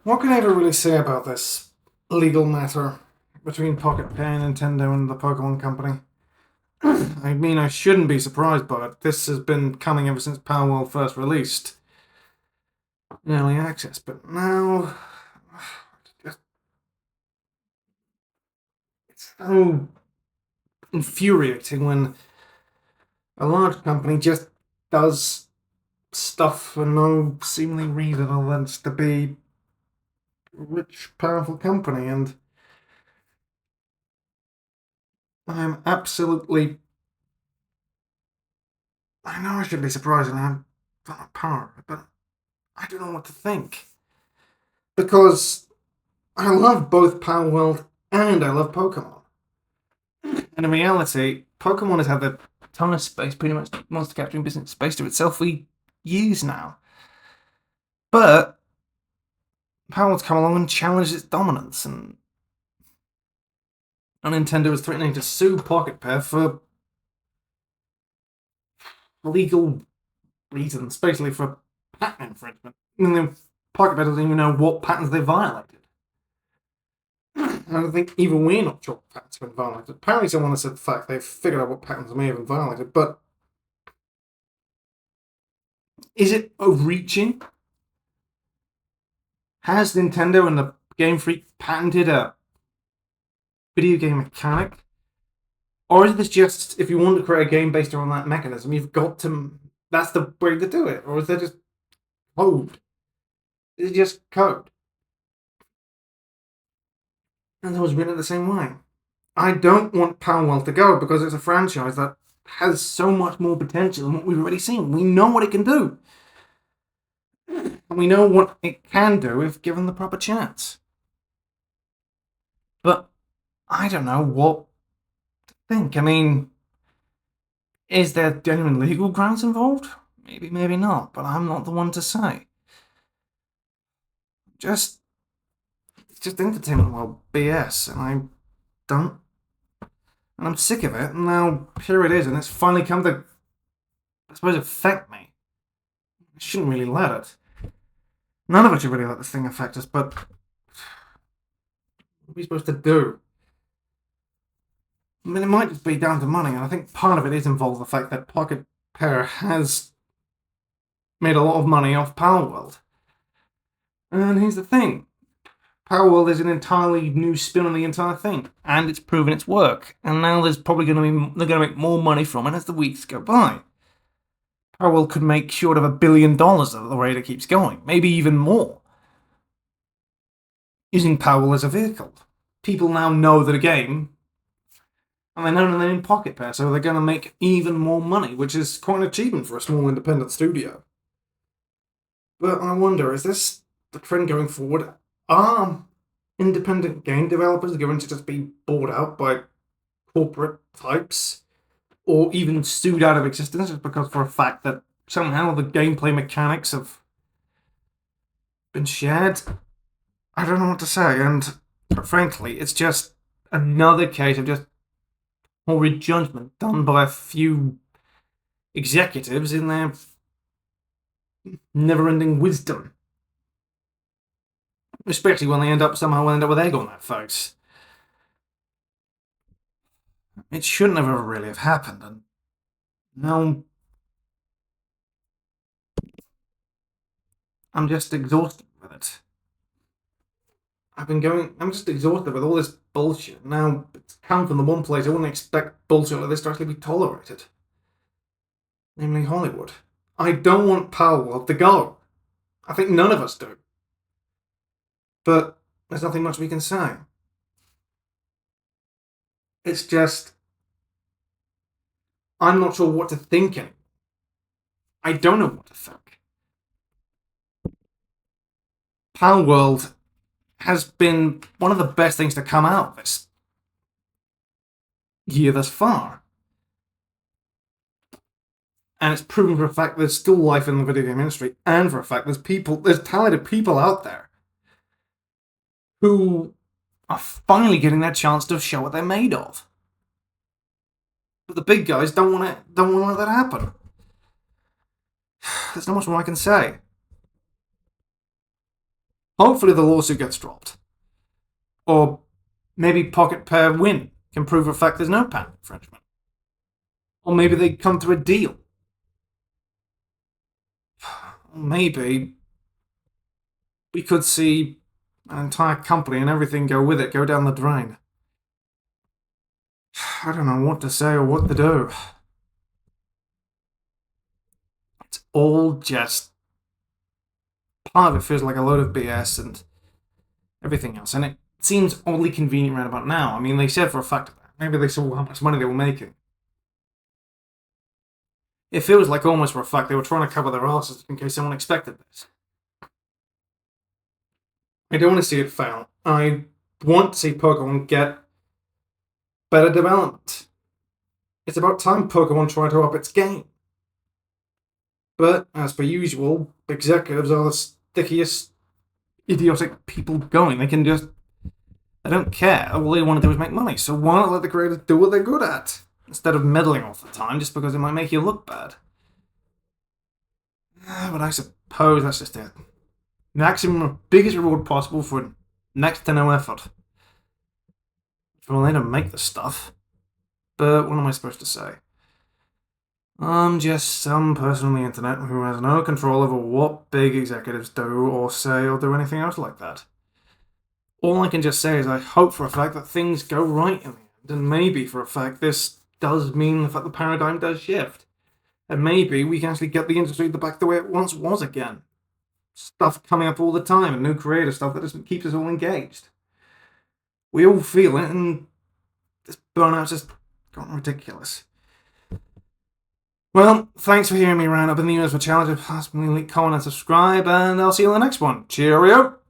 What can I ever really say about this legal matter between PocketPair and Nintendo and the Pokemon Company? I mean, I shouldn't be surprised by it. This has been coming ever since Palworld first released in early access, but now it's so infuriating when a large company just does stuff for no seemingly reason other than just to be a rich, powerful company, and I'm absolutely. I know I shouldn't be surprised, and I'm not power, but I don't know what to think. Because I love both Palworld and I love Pokemon. And in reality, Pokemon has had the ton of space, pretty much monster capturing business space to itself we use now. But Palworld's come along and challenged its dominance, and Nintendo is threatening to sue PocketPair for legal reasons, basically for patent infringement. And then PocketPair doesn't even know what patents they violated. And I think even we're not sure what patents have been violated. Apparently, someone has said the fact they've figured out what patents may have been violated, but is it overreaching? Has Nintendo and the Game Freak patented a video game mechanic? Or is this just, if you want to create a game based on that mechanism, you've got to, that's the way to do it? Or is that just code? Is it just code? And it was written the same way. I don't want Palworld to go because it's a franchise that has so much more potential than what we've already seen. We know what it can do. And we know what it can do if given the proper chance. But I don't know what to think. I mean, is there genuine legal grounds involved? Maybe, maybe not, but I'm not the one to say. Just, it's just entertainment world BS, and I don't. And I'm sick of it, and now here it is, and it's finally come to, I suppose, affect me. I shouldn't really let it. None of us should really let this thing affect us, but what are we supposed to do? I mean, it might just be down to money, and I think part of it is involved the fact that Pocket Pair has made a lot of money off Palworld. And here's the thing. Palworld is an entirely new spin on the entire thing, and it's proven its work. And now there's probably they're going to make more money from it as the weeks go by. Palworld could make short of $1 billion at the rate it keeps going, maybe even more. Using Palworld as a vehicle, people now know that a game, and they know they're in Pocket Pair, so they're going to make even more money, which is quite an achievement for a small independent studio. But I wonder, is this the trend going forward? Are independent game developers going to just be bought out by corporate types, or even sued out of existence just because for a fact that somehow the gameplay mechanics have been shared? I don't know what to say, and frankly, it's just another case of just horrid judgment done by a few executives in their never-ending wisdom. Especially when they somehow end up with egg on their face. It shouldn't have ever really have happened, and now I'm just exhausted with it. I'm just exhausted with all this bullshit. Now, it's come from the one place I wouldn't expect bullshit like this to actually be tolerated. Namely Hollywood. I don't want Palworld to go. I think none of us do. But there's nothing much we can say. It's just, I'm not sure what to think anymore. I don't know what to think. Palworld has been one of the best things to come out of this year thus far. And it's proven for a fact there's still life in the video game industry, and for a fact there's talented people out there who are finally getting their chance to show what they're made of. But the big guys don't want to let that happen. There's not much more I can say. Hopefully the lawsuit gets dropped. Or maybe PocketPair win, can prove for a fact there's no patent infringement. Or maybe they come to a deal. Maybe we could see an entire company and everything go with it go down the drain. I don't know what to say or what to do. It's all just... part of it feels like a load of BS and everything else. And it seems oddly convenient right about now. I mean, they said for a fact that maybe they saw how much money they were making. It feels like almost for a fact they were trying to cover their asses in case someone expected this. I don't want to see it fail. I want to see Pokemon get better development. It's about time Pokemon tried to up its game. But, as per usual, executives are the stickiest, idiotic people going. They can just... they don't care. All they want to do is make money. So why not let the creators do what they're good at? Instead of meddling all the time just because it might make you look bad. But I suppose that's just it. Maximum, biggest reward possible for next to no effort. Well, they don't make the stuff. But what am I supposed to say? I'm just some person on the internet who has no control over what big executives do or say or do anything else like that. All I can just say is I hope for a fact that things go right in the end, and maybe for a fact this does mean the fact the paradigm does shift. And maybe we can actually get the industry back the way it once was again. Stuff coming up all the time, and new creative stuff that just keeps us all engaged. We all feel it, and this burnout's just gotten ridiculous. Well, thanks for hearing me rant up in the universe for challenge. Possibly comment and subscribe, and I'll see you in the next one. Cheerio!